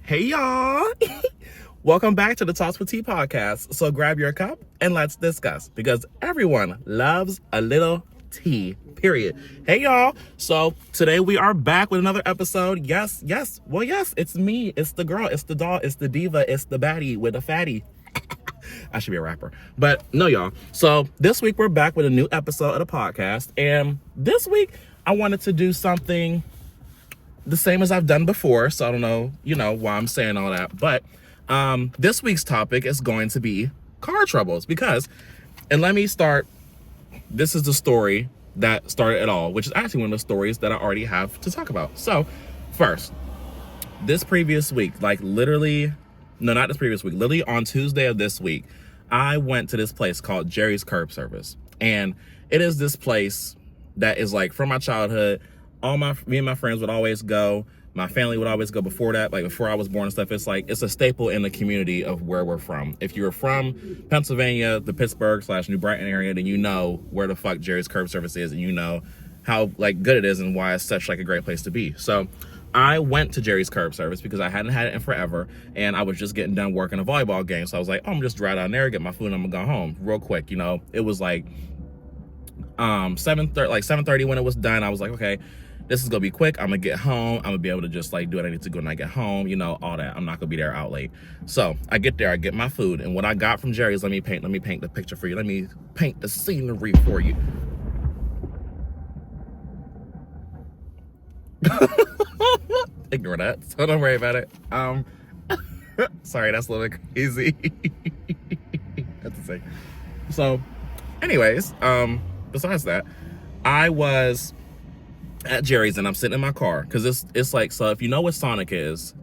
Hey y'all! Welcome back to the Talks with Tea podcast. So grab your cup and let's discuss because everyone loves a little tea, period. Hey y'all! So today we are back with another episode. Yes, it's me. It's the girl. It's the doll. It's the diva. It's the baddie with a fatty. I should be a rapper. But no, y'all. So this week we're back with a new episode of the podcast. And this week I wanted to do something the same as I've done before. So I don't know, why I'm saying all that. But this week's topic is going to be car troubles and let me start. This is the story that started it all, which is actually one of the stories that I already have to talk about. So first, this previous week, literally on Tuesday of this week, I went to this place called Jerry's Curb Service. And it is this place that is from my childhood. Me and my friends would always go. My family would always go before that, before I was born and stuff. It's it's a staple in the community of where we're from. If you're from Pennsylvania, the Pittsburgh/New Brighton area, then you know where the fuck Jerry's Curb Service is, and you know how good it is and why it's such a great place to be. So I went to Jerry's Curb Service because I hadn't had it in forever, and I was just getting done working a volleyball game. So I was like, I'm just drive down there, get my food, and I'm gonna go home real quick. It was 7:30 when it was done. I was like, okay, this is gonna be quick. I'm gonna get home. I'm gonna be able to just do what I need to do when I get home, all that. I'm not gonna be there out late. So I get there, I get my food, and what I got from Jerry's, let me paint the picture for you. Let me paint the scenery for you. Ignore that. So don't worry about it. Sorry, that's a little bit crazy. That's the thing. So, anyways, besides that, I was at Jerry's and I'm sitting in my car because it's so if you know what Sonic is,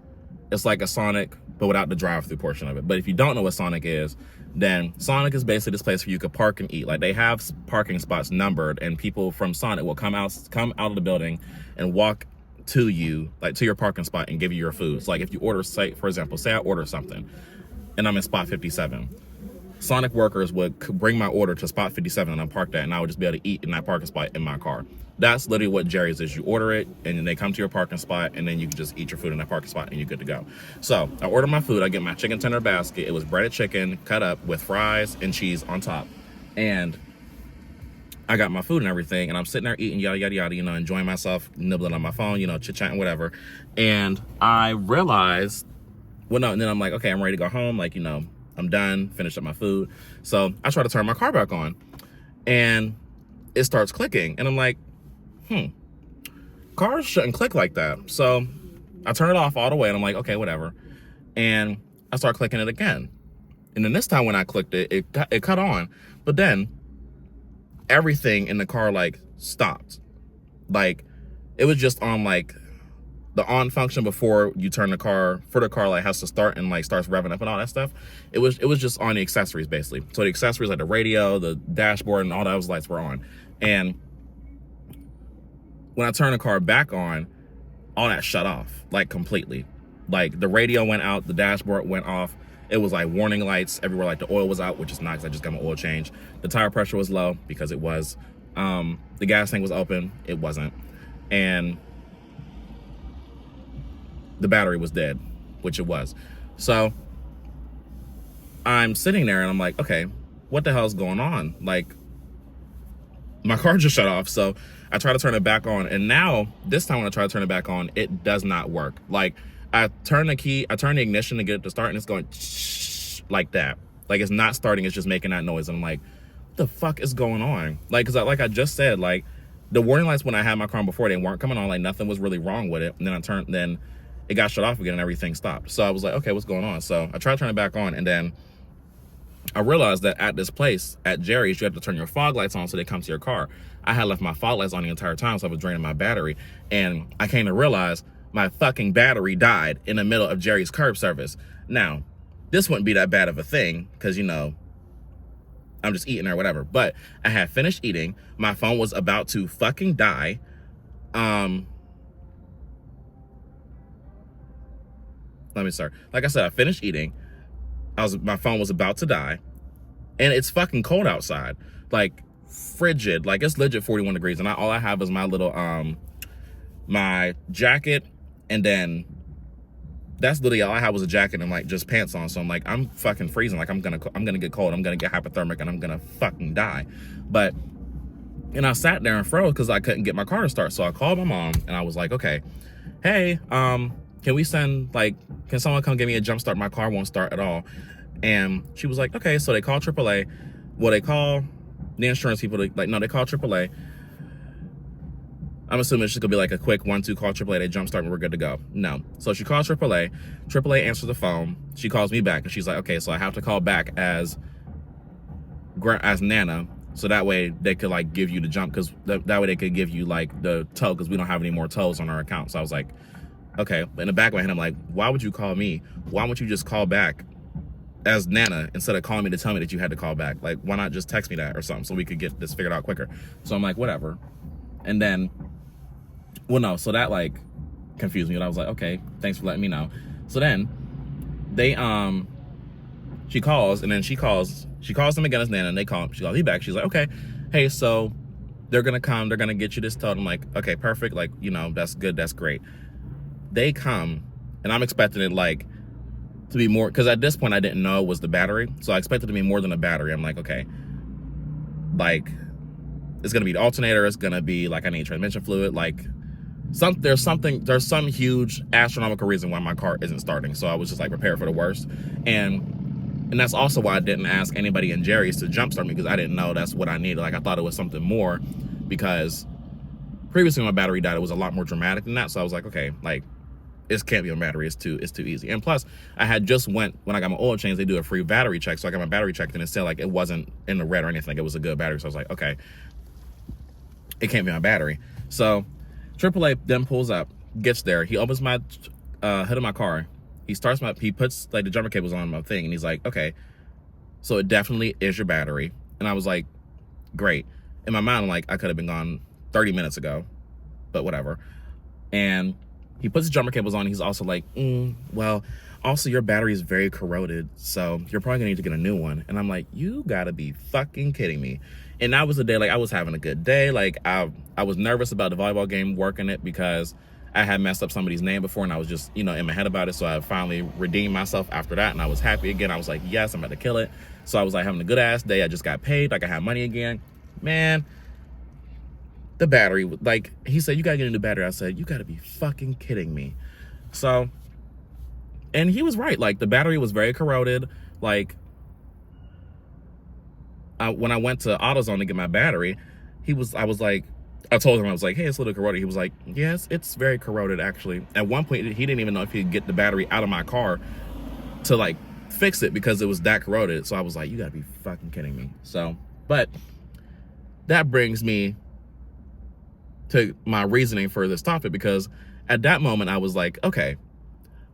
it's like a Sonic but without the drive-through portion of it. But if you don't know what Sonic is, then Sonic is basically this place where you could park and eat. They have parking spots numbered, and people from Sonic will come out of the building and walk to you, to your parking spot, and give you your food. So if you order, for example, say I order something and I'm in spot 57, Sonic workers would bring my order to spot 57 and I'm parked at, and I would just be able to eat in that parking spot in my car. That's literally what Jerry's is. You order it, and then they come to your parking spot, and then you can just eat your food in that parking spot, and you're good to go. So I order my food. I get my chicken tender basket. It was breaded chicken cut up with fries and cheese on top. And I got my food and everything, and I'm sitting there eating, yada, yada, yada, enjoying myself, nibbling on my phone, chit-chatting, whatever. And I realized, and then I'm like, okay, I'm ready to go home. I'm done, finished up my food. So I try to turn my car back on, and it starts clicking. And I'm like, cars shouldn't click like that. So I turn it off all the way, and I'm like, okay, whatever. And I start clicking it again. And then this time when I clicked it, it cut on. But then everything in the car stopped. It was just on the on function before you turn the car, has to start and starts revving up and all that stuff. It was just on the accessories basically. So the accessories the radio, the dashboard, and all those lights were on. And when I turned the car back on, all that shut off completely. The radio went out, the dashboard went off. It was warning lights everywhere. The oil was out, which is not because I just got my oil change. The tire pressure was low because it was. The gas tank was open. It wasn't. And the battery was dead, which it was. So I'm sitting there and I'm like, okay, what the hell's going on? My car just shut off. So I try to turn it back on. And now, this time when I try to turn it back on, it does not work. I turn the ignition to get it to start, and it's going like that. It's not starting, it's just making that noise. And I'm like, what the fuck is going on? Because I just said, the warning lights when I had my car on before, they weren't coming on. Nothing was really wrong with it. And then it got shut off again and everything stopped. So I was like, okay, what's going on? So I tried to turn it back on, and then I realized that at this place, at Jerry's, you have to turn your fog lights on so they come to your car. I had left my fog lights on the entire time, so I was draining my battery. And I came to realize my fucking battery died in the middle of Jerry's Curb Service. Now, this wouldn't be that bad of a thing because, I'm just eating or whatever. But I had finished eating. My phone was about to fucking die. Let me start. Like I said, I finished eating. My phone was about to die. And it's fucking cold outside. Frigid. It's legit 41 degrees. And all I have is my little, my jacket and then that's literally all I had was a jacket and like just pants on. So I'm like, I'm fucking freezing. Like I'm gonna get cold. I'm gonna get hypothermic and I'm gonna fucking die. But and I sat there and froze because I couldn't get my car to start. So I called my mom and I was like, okay, hey, can we send can someone come give me a jump start? My car won't start at all. And she was like, okay. So they call AAA. Well, they call the insurance people. No, they call AAA. I'm assuming it's just gonna be like a quick 1-2 call AAA. They jump start and we're good to go. No. So she calls AAA. AAA answers the phone. She calls me back and she's like, okay, so I have to call back as Nana. So that way they could like give you the jump, because that way they could give you like the tow, because we don't have any more tows on our account. So I was like, okay. But in the back of my head, I'm like, why would you call me? Why won't you just call back as Nana instead of calling me to tell me that you had to call back? Like, why not just text me that or something so we could get this figured out quicker? So I'm like, whatever. And then, well, no, so that like confused me. And I was like, okay, thanks for letting me know. So then they, she calls them again as Nana, and she calls me back. She's like, okay, hey, so they're gonna come, they're gonna get you this towed. I'm like, okay, perfect. Like, that's good, that's great. They come, and I'm expecting it like to be more, because at this point I didn't know it was the battery. So I expected it to be more than a battery. I'm like, okay, like it's gonna be the alternator, it's gonna be like I need transmission fluid, like there's some huge astronomical reason why my car isn't starting. So I was just like prepared for the worst. And that's also why I didn't ask anybody in Jerry's to jumpstart me, because I didn't know that's what I needed. Like I thought it was something more, because previously when my battery died, it was a lot more dramatic than that. So I was like, okay, like this can't be a battery. It's too easy. And plus I had just when I got my oil change, they do a free battery check. So I got my battery checked and it said like it wasn't in the red or anything. It was a good battery. So I was like, okay, it can't be my battery. So AAA then pulls up, gets there. He opens my hood of my car. He puts like the jumper cables on my thing, and he's like, okay, so it definitely is your battery. And I was like, great. In my mind, I'm like, I could have been gone 30 minutes ago, but whatever. And he puts the jumper cables on. He's also like, well, also your battery is very corroded, so you're probably gonna need to get a new one. And I'm like, you gotta be fucking kidding me. And that was the day, like I was having a good day. Like I was nervous about the volleyball game, working it, because I had messed up somebody's name before, and I was just, in my head about it. So I finally redeemed myself after that, and I was happy again. I was like, yes, I'm about to kill it. So I was like having a good ass day. I just got paid, like I had money again. Man, the battery, like he said, you gotta get a new battery. I said, you gotta be fucking kidding me. So, and he was right. Like the battery was very corroded. Like when I went to AutoZone to get my battery, I told him, I was like, hey, it's a little corroded. He was like, yes, it's very corroded, actually. At one point, he didn't even know if he could get the battery out of my car to, like, fix it, because it was that corroded. So I was like, you gotta be fucking kidding me. So, but that brings me to my reasoning for this topic, because at that moment, I was like, okay,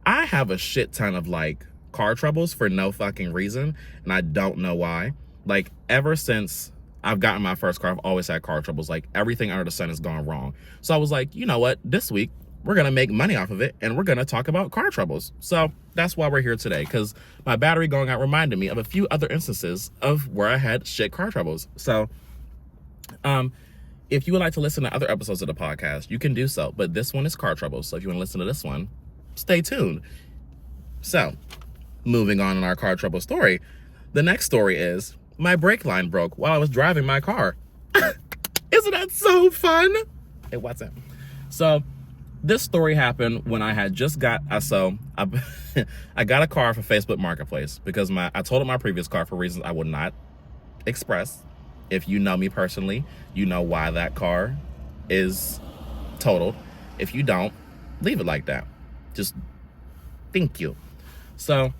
I have a shit ton of, like, car troubles for no fucking reason, and I don't know why. Like, ever since I've gotten my first car, I've always had car troubles. Like everything under the sun has gone wrong. So I was like, you know what? This week we're going to make money off of it, and we're going to talk about car troubles. So that's why we're here today, because my battery going out reminded me of a few other instances of where I had shit car troubles. So if you would like to listen to other episodes of the podcast, you can do so. But this one is car troubles. So if you want to listen to this one, stay tuned. So moving on in our car trouble story, the next story is my brake line broke while I was driving my car. Isn't that so fun? It wasn't. So this story happened when I had just got, I got a car for Facebook Marketplace, because I told my previous car, for reasons I would not express. If you know me personally, you know why that car is totaled. If you don't, leave it like that. Just thank you. So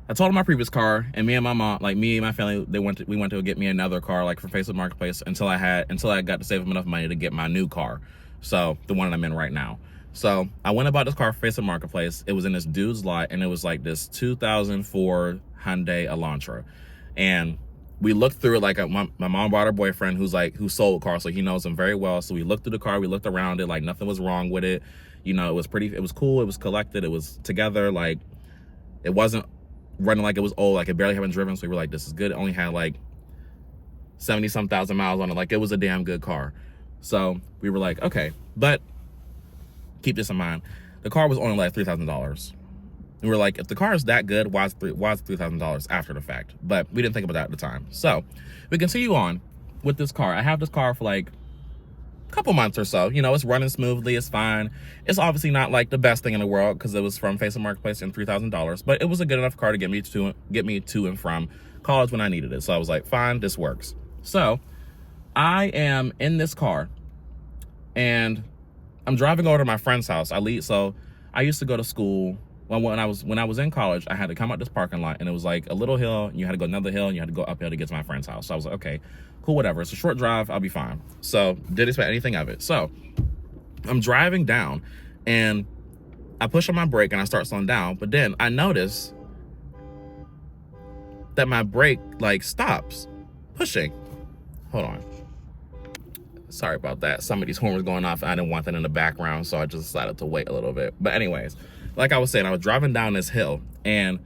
I told him my previous car, and me and my mom, like me and my family, we went to get me another car, like from Facebook Marketplace, until I got to save up enough money to get my new car. So the one that I'm in right now. So I went and bought this car for Facebook Marketplace. It was in this dude's lot, and it was like this 2004 Hyundai Elantra. And we looked through it, like my mom brought her boyfriend who sold cars, so he knows him very well. So we looked through the car, we looked around it, like nothing was wrong with it. It was cool, it was collected, it was together, like it wasn't running like it was old, like it barely had been driven. So we were like, this is good. It only had like 70-some thousand miles on it. Like it was a damn good car. So we were like, okay, but keep this in mind. The car was only like $3,000. And we're like, if the car is that good, why is $3,000 after the fact? But we didn't think about that at the time. So we continue on with this car. I have this car for like a couple months or so. You know, it's running smoothly. It's fine. It's obviously not like the best thing in the world because it was from Facebook Marketplace and $3,000, but it was a good enough car to get me to and from college when I needed it. So I was like, fine, this works. So I am in this car and I'm driving over to my friend's house. So I used to go to school. When I was in college, I had to come out this parking lot, and it was like a little hill, and you had to go another hill, and you had to go uphill to get to my friend's house. So I was like, okay, cool, whatever. It's a short drive. I'll be fine. So didn't expect anything of it. So I'm driving down, and I push on my brake, and I start slowing down. But then I notice that my brake like stops pushing. Hold on. Sorry about that. Somebody's horn was going off. I didn't want that in the background, so I just decided to wait a little bit. But anyways, like I was saying, I was driving down this hill and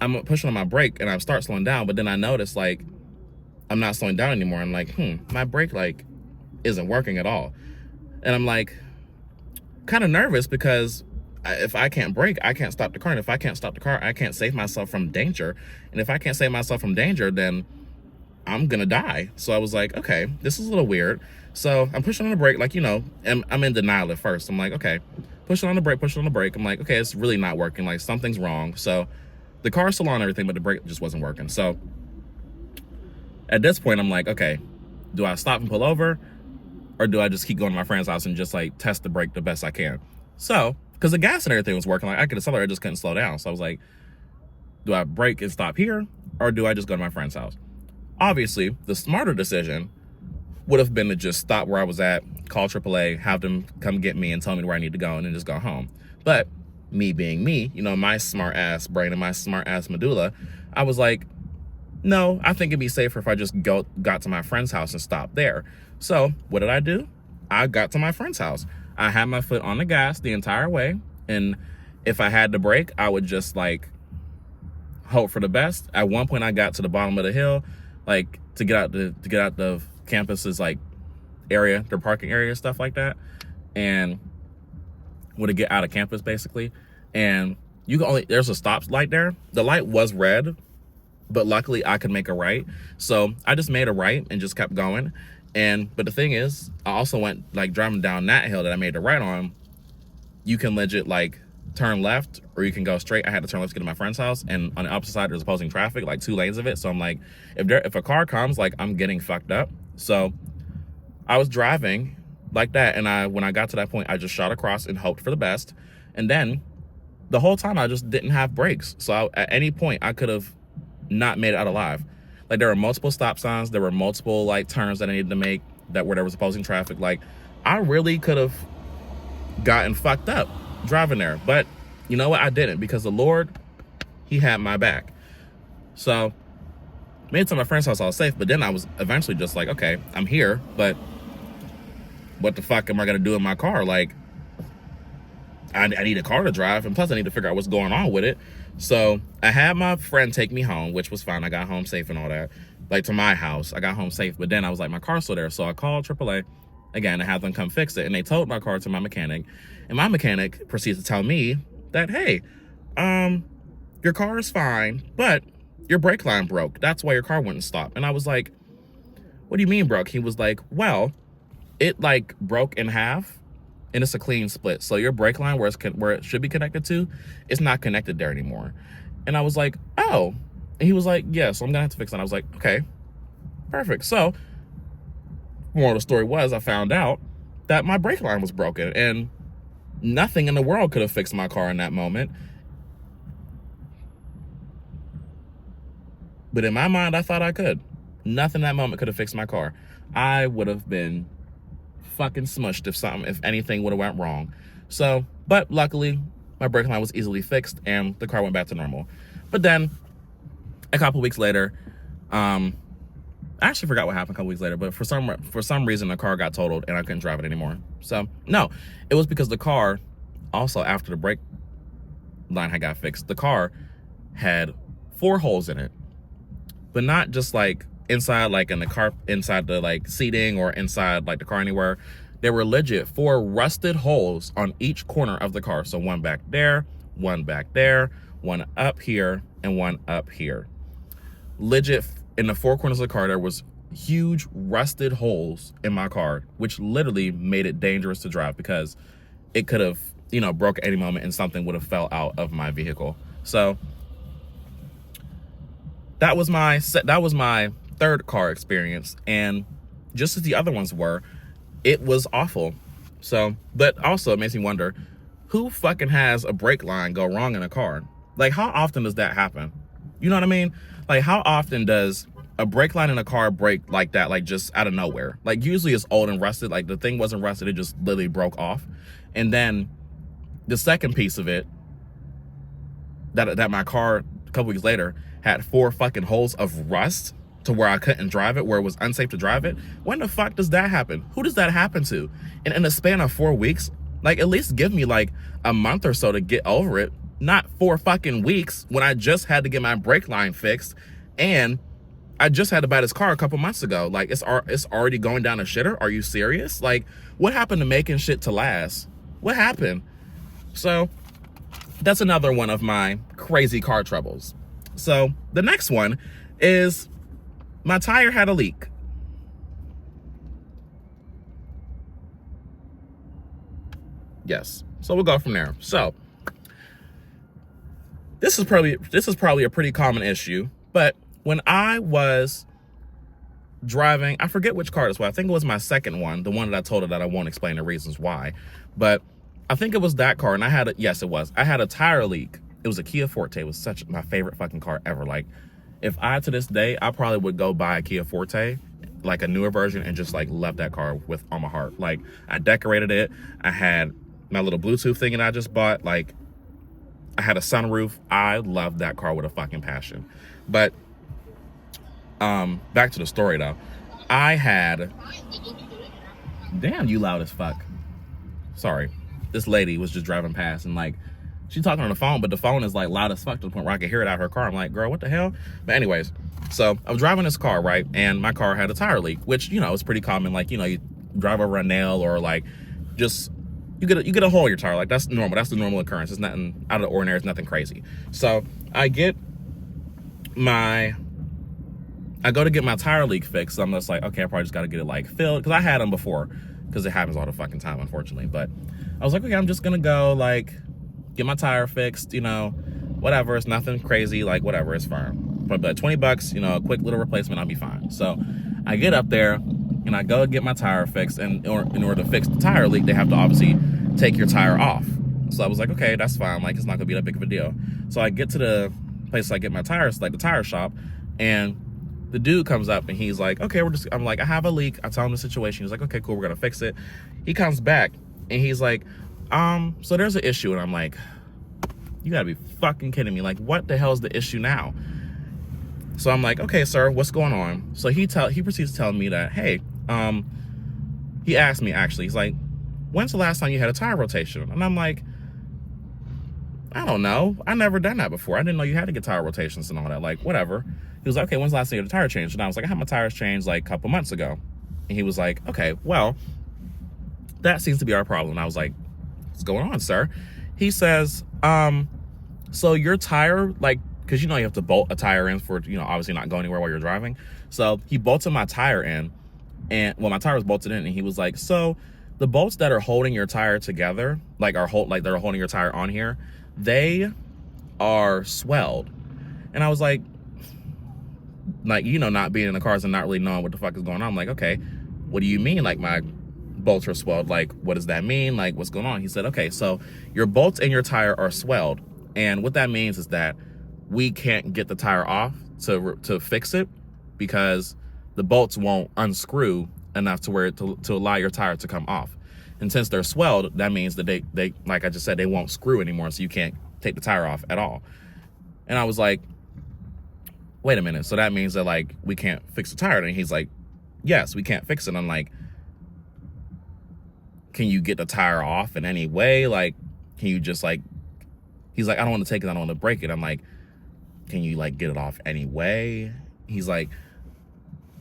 I'm pushing on my brake and I start slowing down, but then I notice like I'm not slowing down anymore. I'm like, my brake like isn't working at all. And I'm like kind of nervous because if I can't brake, I can't stop the car. And if I can't stop the car, I can't save myself from danger. And if I can't save myself from danger, then I'm gonna die. So I was like, okay, this is a little weird. So I'm pushing on the brake, like, you know, and I'm in denial at first. I'm like, okay, pushing on the brake. I'm like, okay, it's really not working. Like something's wrong. So the car's still on and everything, but the brake just wasn't working. So at this point, I'm like, okay, do I stop and pull over? Or do I just keep going to my friend's house and just like test the brake the best I can? So, because the gas and everything was working, like I could accelerate, I just couldn't slow down. So I was like, do I brake and stop here? Or do I just go to my friend's house? Obviously, the smarter decision would have been to just stop where I was at, call AAA, have them come get me and tell me where I need to go and then just go home. But me being me, you know, my smart ass brain and my smart ass medulla, I was like, no, I think it'd be safer if I just got to my friend's house and stopped there. So what did I do? I got to my friend's house. I had my foot on the gas the entire way. And if I had to brake, I would just like hope for the best. At one point I got to the bottom of the hill, like to get out the campus's like area, their parking area, stuff like that, and to get out of campus basically. And you can there's a stop light there. The light was red, but luckily I could make a right. So I just made a right and just kept going. But the thing is, I also went like driving down that hill that I made the right on. You can legit like turn left or you can go straight. I had to turn left to get to my friend's house, and on the opposite side there's opposing traffic, like 2 lanes of it. So I'm like, if a car comes, like I'm getting fucked up. So I was driving like that, and when I got to that point, I just shot across and hoped for the best. And then the whole time I just didn't have brakes. So at any point I could have not made it out alive. Like there were multiple stop signs, there were multiple like turns that I needed to make where there was opposing traffic. Like I really could have gotten fucked up driving there, but you know what? I didn't, because the Lord, he had my back. So made it to my friend's house all safe, but then I was eventually just like, okay, I'm here, but what the fuck am I gonna do in my car? Like I need a car to drive, and plus I need to figure out what's going on with it. So I had my friend take me home, which was fine. I got home safe and all that, like to my house. I got home safe, but then I was like, my car's still there. So I called AAA again to have them come fix it, and they towed my car to my mechanic, and my mechanic proceeds to tell me that, hey, your car is fine, but your brake line broke. That's why your car wouldn't stop. And I was like, what do you mean broke? He was like, well, it like broke in half, and it's a clean split. So your brake line where it should be connected to, it's not connected there anymore. And I was like, oh. And he was like, yeah, so I'm gonna have to fix it. And I was like, okay, perfect. So moral of the story was, I found out that my brake line was broken, and nothing in the world could have fixed my car in that moment. But in my mind, I thought I could. Nothing in that moment could have fixed my car. I would have been fucking smushed if anything would have went wrong. So, but luckily my brake line was easily fixed and the car went back to normal. But then a couple weeks later, I actually forgot what happened a couple weeks later, but for some reason the car got totaled and I couldn't drive it anymore. So no, it was because the car, also after the brake line had got fixed, the car had 4 holes in it, but not just like inside, like in the car, inside the like seating or inside like the car anywhere. there were legit 4 rusted holes on each corner of the car. So one back there, one back there, one up here, and one up here. Legit, in the 4 corners of the car, there was huge rusted holes in my car, which literally made it dangerous to drive because it could have, broke at any moment and something would have fell out of my vehicle. So that was my 3rd car experience, and just as the other ones were, it was awful. So, but also it makes me wonder, who fucking has a brake line go wrong in a car? Like, how often does that happen? You know what I mean? Like, how often does a brake line in a car break like that, like just out of nowhere? Like, usually it's old and rusted. Like, the thing wasn't rusted, it just literally broke off. And then the second piece of it, that my car a couple weeks later had 4 fucking holes of rust to where I couldn't drive it, where it was unsafe to drive it. When the fuck does that happen? Who does that happen to? And in the span of 4 weeks, like, at least give me like a month or so to get over it, not 4 fucking weeks when I just had to get my brake line fixed, and I just had to buy this car a couple months ago. Like, it's already going down a shitter. Are you serious? Like, what happened to making shit to last? What happened? So that's another one of my crazy car troubles. So the next one is my tire had a leak. Yes. So we'll go from there. So this is probably a pretty common issue, but when I was driving, I forget which car this was. I think it was my second one, the one that I told her that I won't explain the reasons why, but I think it was that car, and I had a tire leak. It was a Kia Forte. It was my favorite fucking car ever. Like, if I, to this day, I probably would go buy a Kia Forte, like a newer version, and just like love that car with all my heart. Like, I decorated it. I had my little Bluetooth thing that I just bought. Like, I had a sunroof. I loved that car with a fucking passion. But back to the story though. Damn, you loud as fuck. Sorry. This lady was just driving past, and like, she's talking on the phone, but the phone is like loud as fuck to the point where I could hear it out of her car. I'm like, girl, what the hell? But anyways, so I was driving this car, right? And my car had a tire leak, which, is pretty common. Like, you drive over a nail, or like just, you get a hole in your tire. Like, that's normal. That's the normal occurrence. It's nothing out of the ordinary. It's nothing crazy. So I go to get my tire leak fixed. So I'm just like, okay, I probably just got to get it like filled, because I had them before, because it happens all the fucking time, unfortunately. But I was like, okay, I'm just gonna go like get my tire fixed, whatever. It's nothing crazy, like whatever, it's fine. But $20, a quick little replacement, I'll be fine. So I get up there and I go get my tire fixed, and in order to fix the tire leak, they have to obviously take your tire off. So I was like, okay, that's fine. Like, it's not gonna be that big of a deal. So I get to the place I get my tires, like the tire shop, and the dude comes up and he's like, okay, I'm like, I have a leak. I tell him the situation. He's like, okay, cool, we're gonna fix it. He comes back and he's like, so there's an issue. And I'm like, you gotta be fucking kidding me. Like, what the hell is the issue now? So I'm like, okay, sir, what's going on? So he proceeds to tell me that, hey, he asked me, actually, he's like, when's the last time you had a tire rotation? And I'm like, I don't know. I never done that before. I didn't know you had to get tire rotations and all that. Like, whatever. He was like, okay, when's the last time you had a tire change? And I was like, I had my tires changed like a couple months ago. And he was like, okay, well, that seems to be our problem. And I was like, what's going on, sir? He says, so your tire, like, because you have to bolt a tire in for, obviously not go anywhere while you're driving. So he bolted my tire in, and my tire was bolted in, and he was like, so the bolts that are holding your tire together, like they're holding your tire on here, they are swelled. And I was like, not being in the cars and not really knowing what the fuck is going on. I'm like, okay, what do you mean? Like, my bolts are swelled. Like, what does that mean? Like, what's going on? He said, okay, so your bolts in your tire are swelled. And what that means is that we can't get the tire off to fix it, because the bolts won't unscrew enough to allow your tire to come off. And since they're swelled, that means that they like I just said, they won't screw anymore, so you can't take the tire off at all. And I was like, wait a minute, so that means that like we can't fix the tire? And he's like, yes, we can't fix it. I'm like, can you get the tire off in any way? Like, can you just like, he's like, I don't want to take it, I don't want to break it. I'm like, can you like get it off anyway? He's like,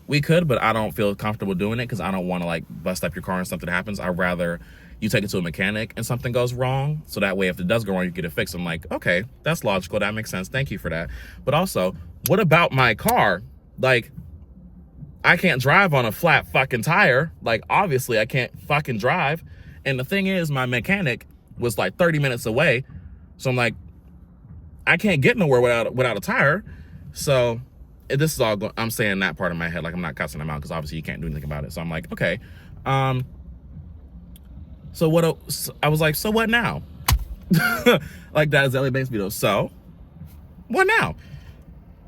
we could, but I don't feel comfortable doing it because I don't want to like bust up your car and something happens. I'd rather you take it to a mechanic and something goes wrong. So that way, if it does go wrong, you get it fixed. I'm like, okay, that's logical. That makes sense. Thank you for that. But also, what about my car? Like, I can't drive on a flat fucking tire. Like, obviously, I can't fucking drive. And the thing is, my mechanic was like 30 minutes away. So I'm like, I can't get nowhere without a tire. So this is all, I'm saying that part in my head. Like, I'm not cussing them out because obviously you can't do anything about it. So I'm like, okay. So what, I was like, so what now? Like that Azalea Banks video. So what now?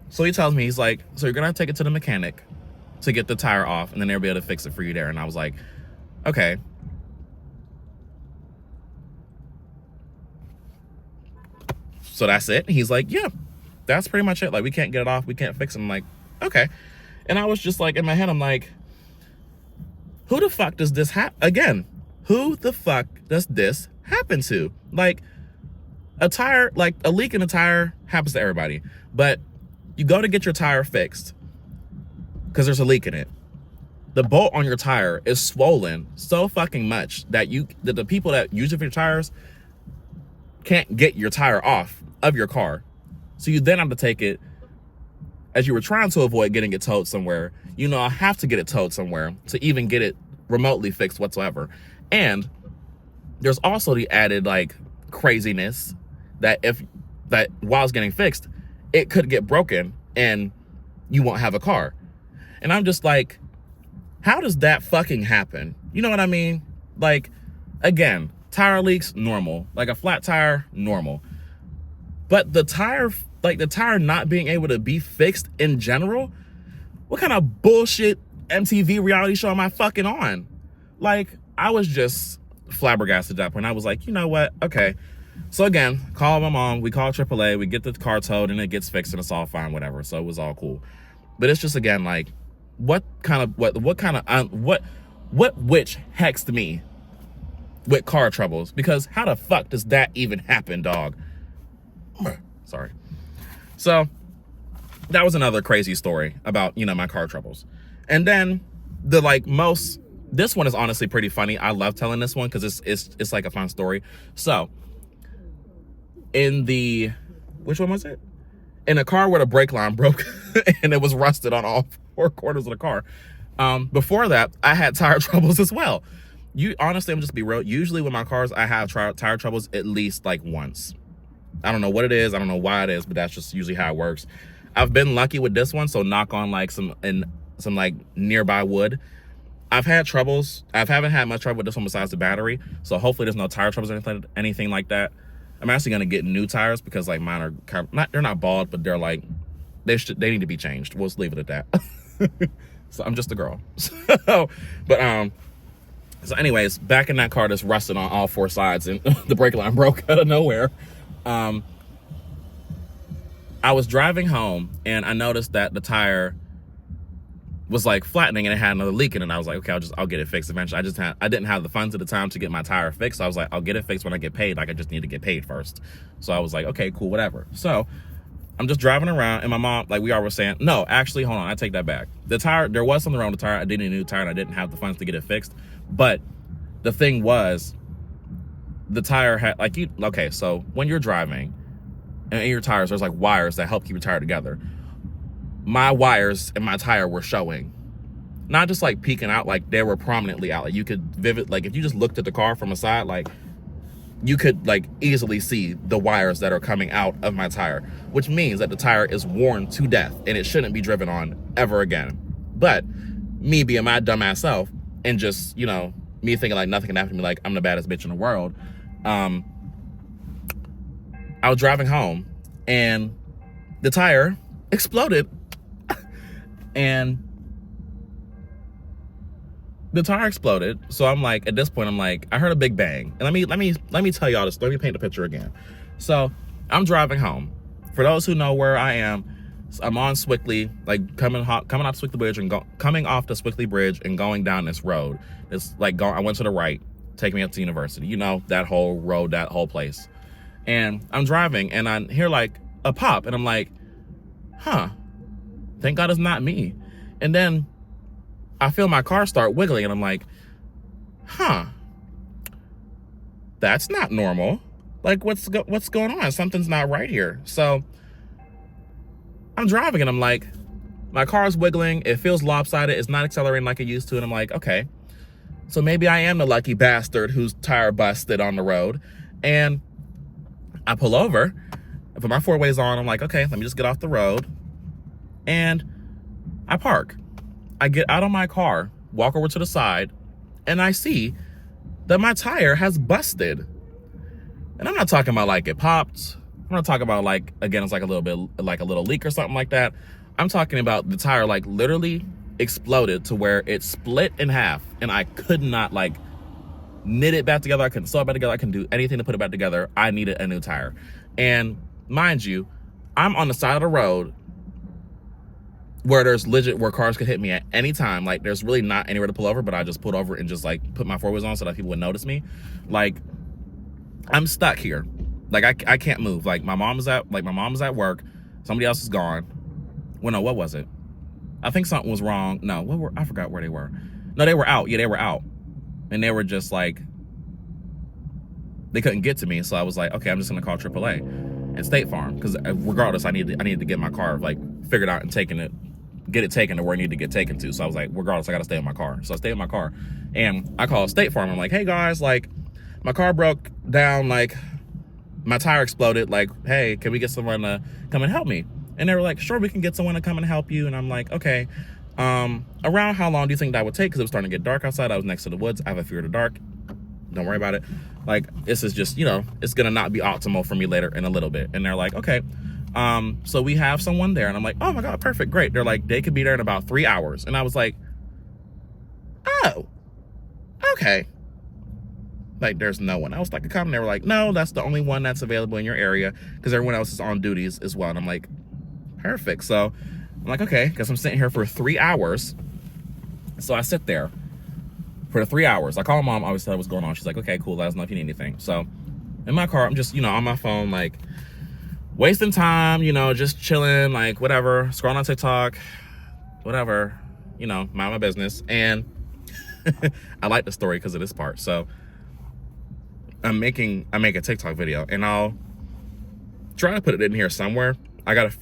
So he tells me, he's like, so you're gonna take it to the mechanic to get the tire off, and then they'll be able to fix it for you there. And I was like, okay. So that's it? He's like, yeah, that's pretty much it. Like, we can't get it off. We can't fix it. I'm like, okay. And I was just like, in my head, I'm like, who the fuck does this happen? Again, who the fuck does this happen to? Like, a tire, like a leak in a tire happens to everybody. But you go to get your tire fixed because there's a leak in it. The bolt on your tire is swollen so fucking much that the people that use it for your tires can't get your tire off of your car. So you then have to take it, as you were trying to avoid getting it towed somewhere, I have to get it towed somewhere to even get it remotely fixed whatsoever. And there's also the added like craziness that while it's getting fixed, it could get broken and you won't have a car. And I'm just like, how does that fucking happen? You know what I mean? Like, again, tire leaks, normal. Like a flat tire, normal. But the tire not being able to be fixed in general, what kind of bullshit MTV reality show am I fucking on? Like, I was just flabbergasted at that point. I was like, you know what? Okay. So again, call my mom. We call AAA. We get the car towed and it gets fixed and it's all fine, whatever. So it was all cool. But it's just, again, like, what witch hexed me with car troubles? Because how the fuck does that even happen, dog? Sorry. So that was another crazy story about, my car troubles. And then this one is honestly pretty funny. I love telling this one because it's like a fun story. So which one was it? In a car where the brake line broke and it was rusted on all four corners of the car. Before that, I had tire troubles as well. Honestly, I'm just be real. Usually with my cars, I have tire troubles at least like once. I don't know what it is. I don't know why it is, but that's just usually how it works. I've been lucky with this one, so knock on like some like nearby wood. I've had troubles. I haven't had much trouble with this one besides the battery. So hopefully there's no tire troubles or anything like that. I'm actually gonna get new tires because like mine are they're not bald, but they're like they need to be changed. We'll just leave it at that. So I'm just a girl. So anyways, back in that car that's rusted on all four sides and the brake line broke out of nowhere. I was driving home and I noticed that the tire was like flattening and it had another leak in it. And I was like, okay, I'll get it fixed eventually. I didn't have the funds at the time to get my tire fixed. So I was like, I'll get it fixed when I get paid. Like, I just need to get paid first. So I was like, okay, cool, whatever. So I'm just driving around and my mom, like we all were saying, no, actually, hold on, I take that back. The tire, there was something wrong with the tire. I did need a new tire and I didn't have the funds to get it fixed. But the thing was, the tire had okay, so when you're driving and in your tires, there's like wires that help keep your tire together. My wires and my tire were showing, not just like peeking out, like they were prominently out. Like you could like if you just looked at the car from a side, like you could like easily see the wires that are coming out of my tire, which means that the tire is worn to death and it shouldn't be driven on ever again. But me being my dumbass self and just, me thinking like nothing can happen to me, like I'm the baddest bitch in the world. I was driving home and the tire exploded. And the tire exploded. So I'm like, at this point, I'm like, I heard a big bang. And let me tell y'all this. Let me paint the picture again. So I'm driving home. For those who know where I am, I'm on Swickley, like coming off Swickley Bridge and coming off the Swickley Bridge and going down this road. It's like I went to the right, take me up to university. That whole road, that whole place. And I'm driving and I hear like a pop and I'm like, huh, thank God it's not me. And then I feel my car start wiggling, and I'm like, huh, that's not normal. Like, what's going on? Something's not right here. So I'm driving, and I'm like, my car's wiggling. It feels lopsided. It's not accelerating like it used to. And I'm like, okay, so maybe I am the lucky bastard whose tire busted on the road. And I pull over, I put my four ways on. I'm like, okay, let me just get off the road. And I park. I get out of my car, walk over to the side, and I see that my tire has busted. And I'm not talking about like it popped. I'm not talking about like, again, it's like a little bit like a little leak or something like that. I'm talking about the tire like literally exploded to where it split in half, and I could not like knit it back together. I couldn't sew it back together. I couldn't do anything to put it back together. I needed a new tire. And mind you, I'm on the side of the road where there's where cars could hit me at any time. Like, there's really not anywhere to pull over, but I just pulled over and just like put my four wheels on so that people would notice me. Like, I'm stuck here. Like, I can't move. Like, my mom is at work. Somebody else is gone. Well, no, what was it? I think something was wrong. No, I forgot where they were. No, they were out. Yeah, they were out. And they were just like, they couldn't get to me. So I was like, okay, I'm just gonna call AAA and State Farm, because regardless, I needed to get my car like figured out and get it taken to where I need to get taken to. So I was like, regardless, I gotta stay in my car. So I stayed in my car, and I called State Farm. I'm like, hey guys, like my car broke down, like my tire exploded. Like, hey, can we get someone to come and help me? And they were like, sure, we can get someone to come and help you. And I'm like, okay, around how long do you think that would take? Because it was starting to get dark outside. I was next to the woods. I have a fear of the dark. Don't worry about it. Like, this is just, it's gonna not be optimal for me later in a little bit. And they're like, okay, so we have someone there. And I'm like, oh my God, perfect, great. They're like, they could be there in about 3 hours. And I was like, oh, okay. Like, there's no one else that could come. And they were like, no, that's the only one that's available in your area, because everyone else is on duties as well. And I'm like, perfect. So I'm like, okay, because I'm sitting here for 3 hours. So I sit there for the 3 hours. I call mom, always tell her what's going on. She's like, okay, cool, let us know if you need anything. So in my car, I'm just, on my phone, like wasting time, just chilling, like whatever, scrolling on TikTok, whatever, mind my business. And I like the story because of this part. So I make a TikTok video, and I'll try to put it in here somewhere.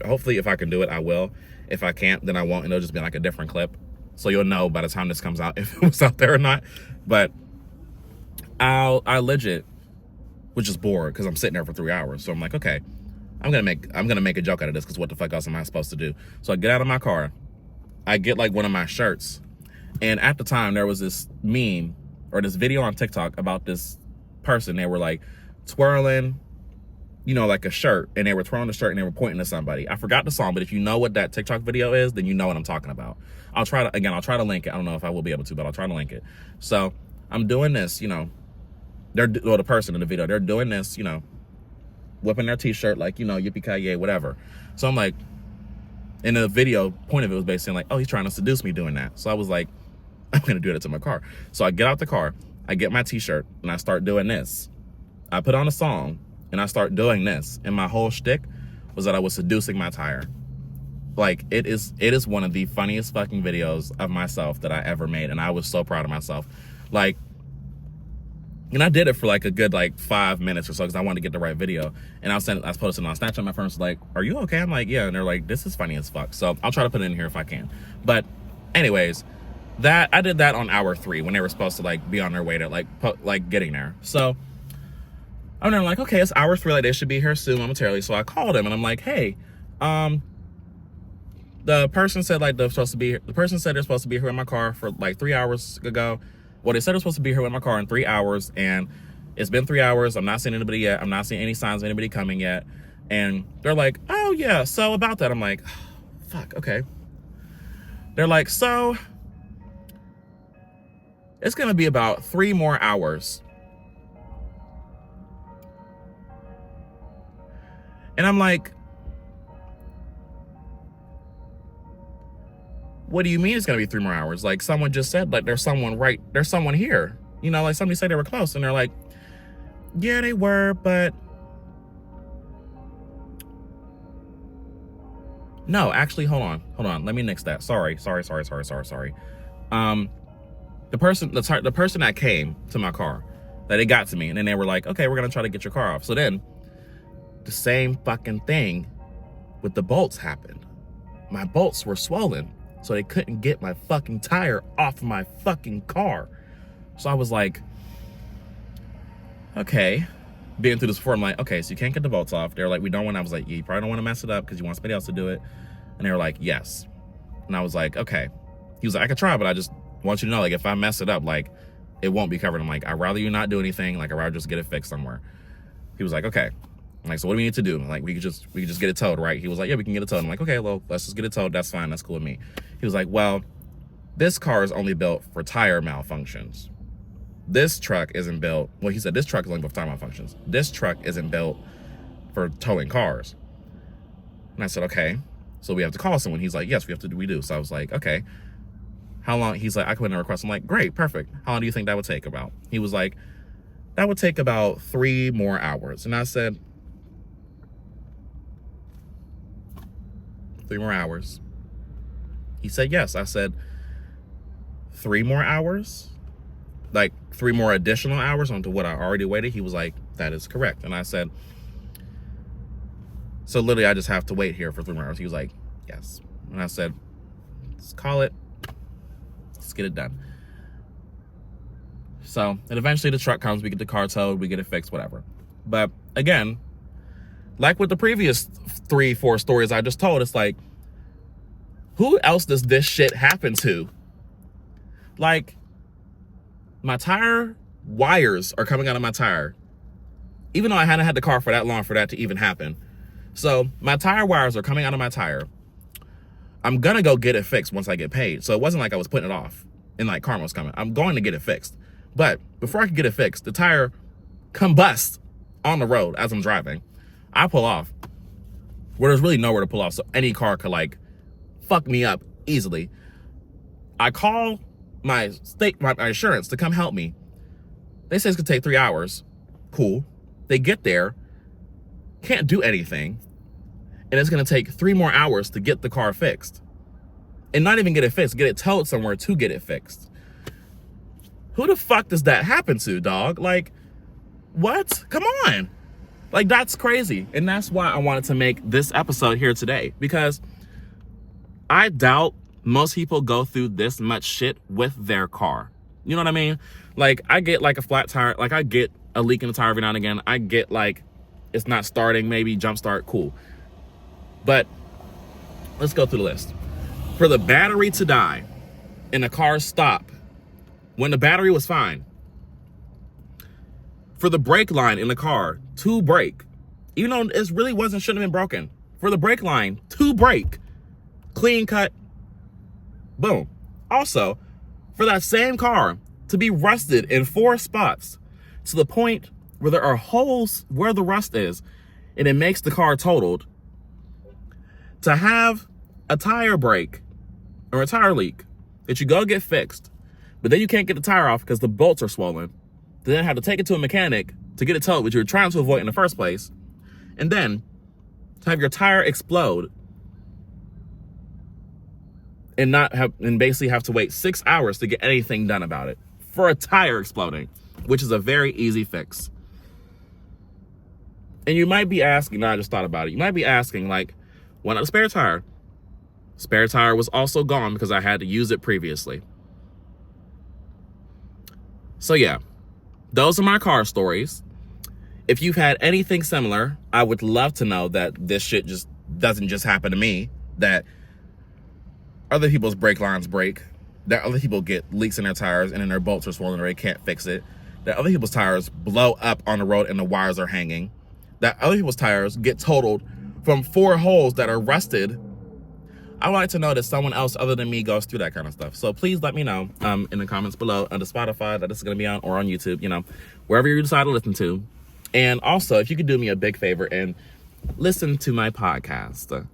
Hopefully if I can do it, I will. If I can't, then I won't, and it'll just be like a different clip. So you'll know by the time this comes out if it was out there or not. But I legit was just bored because I'm sitting there for 3 hours. So I'm like, okay, I'm gonna make a joke out of this, because what the fuck else am I supposed to do? So I get out of my car, I get like one of my shirts, and at the time there was this meme or this video on TikTok about this person. They were like twirling, like a shirt, and they were twirling the shirt and they were pointing to somebody. I forgot the song, but if you know what that TikTok video is, then you know what I'm talking about. I'll try to link it. I don't know if I will be able to, but I'll try to link it. So I'm doing this, the person in the video, they're doing this, whipping their t-shirt, like, yippee-ki-yay, whatever. So I'm like, in the video, point of it was basically like, oh, he's trying to seduce me doing that. So I was like, I'm gonna do that to my car. So I get out the car, I get my t-shirt, and I start doing this. I put on a song, and I start doing this, and my whole shtick was that I was seducing my tire. Like, it is one of the funniest fucking videos of myself that I ever made, and I was so proud of myself. Like, and I did it for like a good 5 minutes or so, because I wanted to get the right video. And I was posting on Snapchat. My friends were like, are you okay? I'm like, yeah. And they're like, this is funny as fuck. So I'll try to put it in here if I can. But anyways, I did that on hour 3 when they were supposed to be on their way to getting there. So I'm there like, okay, it's hour 3, like they should be here soon momentarily. So I called him and I'm like, hey, the person said they're supposed to be here. The person said they're supposed to be here in my car for 3 hours ago. Well, they said they're supposed to be here with my car in 3 hours, and it's been 3 hours. I'm not seeing anybody yet. I'm not seeing any signs of anybody coming yet. And they're like, oh yeah, so about that. I'm like, oh, fuck, okay. They're like, so it's gonna be about 3 more hours. And I'm like, what do you mean it's gonna be 3 more hours? Like, someone just said, there's someone here. Somebody said they were close, and they're like, yeah, they were, but no, actually, hold on. Let me nix that. Sorry. The person that came to my car, that it got to me, and then they were like, okay, we're gonna try to get your car off. So then the same fucking thing with the bolts happened. My bolts were swollen, so they couldn't get my fucking tire off my fucking car. So I was like, okay. Being through this before, I'm like, okay, so you can't get the bolts off. They're like, we don't want. I was like, yeah, you probably don't want to mess it up because you want somebody else to do it. And they were like, yes. And I was like, okay. He was like, I could try, but I just want you to know, like, if I mess it up, like, it won't be covered. I'm like, I'd rather you not do anything. Like, I'd rather just get it fixed somewhere. He was like, okay. I'm like, so what do we need to do? Like, we could just get it towed, right? He was like, yeah, we can get it towed. I'm like, okay, well, let's just get it towed. That's fine. That's cool with me. He was like, well, this car is only built for tire malfunctions. This truck isn't built. Well, he said this truck is only built for tire malfunctions. This truck isn't built for towing cars. And I said, okay. So we have to call someone. He's like, yes, we do. So I was like, okay. How long? He's like, I put in a request. I'm like, great, perfect. How long do you think that would take about? He was like, that would take about 3 more hours. And I said, 3 more hours? He said, yes. I said, 3 more hours? Like 3 more additional hours onto what I already waited? He was like, that is correct. And I said, so literally I just have to wait here for 3 more hours? He was like, yes. And I said, let's call it. Let's get it done. So, and eventually the truck comes, we get the car towed, we get it fixed, whatever. But again, like with the previous 3-4 stories I just told, it's like, who else does this shit happen to? Like, my tire wires are coming out of my tire, even though I hadn't had the car for that long for that to even happen. So my tire wires are coming out of my tire. I'm gonna go get it fixed once I get paid. So it wasn't like I was putting it off and like karma was coming. I'm going to get it fixed. But before I could get it fixed, the tire combusts on the road as I'm driving. I pull off where there's really nowhere to pull off, so any car could like fuck me up easily. I call my insurance to come help me. They say it's gonna take 3 hours. Cool. They get there, can't do anything, and it's gonna take 3 more hours to get the car fixed. And not even get it fixed, get it towed somewhere to get it fixed. Who the fuck does that happen to, dog? Like, what? Come on. Like, that's crazy. And that's why I wanted to make this episode here today, because I doubt most people go through this much shit with their car. You know what I mean? Like, I get like a flat tire, like I get a leak in the tire every now and again. I get like it's not starting, maybe jump start, cool. But let's go through the list. For the battery to die and the car stop when the battery was fine. For the brake line in the car to break, even though it really shouldn't have been broken. For the brake line to break, clean cut, boom. Also, for that same car to be rusted in 4 spots to the point where there are holes where the rust is and it makes the car totaled, to have a tire break or a tire leak that you go get fixed, but then you can't get the tire off because the bolts are swollen, to then have to take it to a mechanic to get it towed, which you were trying to avoid in the first place, and then to have your tire explode and basically have to wait 6 hours to get anything done about it for a tire exploding, which is a very easy fix. And you might be asking, I just thought about it. You might be asking, like, why not a spare tire? Spare tire was also gone because I had to use it previously. So yeah, those are my car stories. If you've had anything similar, I would love to know that this shit just doesn't just happen to me, that other people's brake lines break, that other people get leaks in their tires and then their bolts are swollen or they can't fix it, that other people's tires blow up on the road and the wires are hanging, that other people's tires get totaled from 4 holes that are rusted. I would like to know that someone else other than me goes through that kind of stuff. So please let me know in the comments below under Spotify that this is going to be on, or on YouTube, you know, wherever you decide to listen to. And also, if you could do me a big favor and listen to my podcast,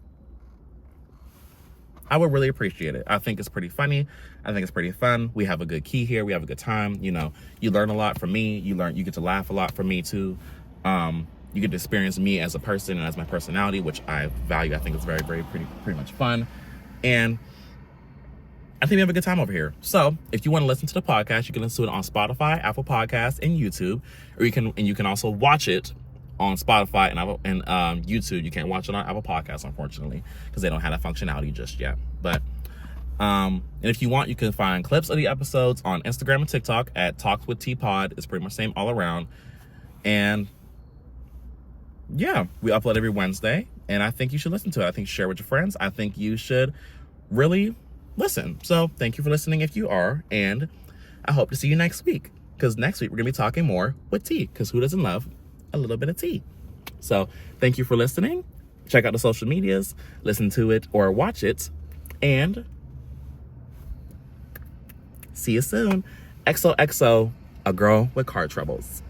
I would really appreciate it. I think it's pretty funny. I think it's pretty fun. We have a good key here. We have a good time. You know, you learn a lot from me. You get to laugh a lot from me too. You get to experience me as a person and as my personality, which I value. I think it's very, very pretty much fun. And I think we have a good time over here. So if you want to listen to the podcast, you can listen to it on Spotify, Apple Podcasts, and YouTube, or you can also watch it on Spotify and YouTube. You can't watch it on Apple Podcasts, unfortunately, because they don't have that functionality just yet. But and if you want, you can find clips of the episodes on Instagram and TikTok at Talks with T Pod. It's pretty much the same all around. And yeah, we upload every Wednesday, and I think you should listen to it. I think you should share with your friends. I think you should really listen. So thank you for listening if you are, and I hope to see you next week, because next week we're going to be talking more with tea, because who doesn't love a little bit of tea? So thank you for listening. Check out the social medias, listen to it or watch it, and see you soon. XOXO, a girl with car troubles.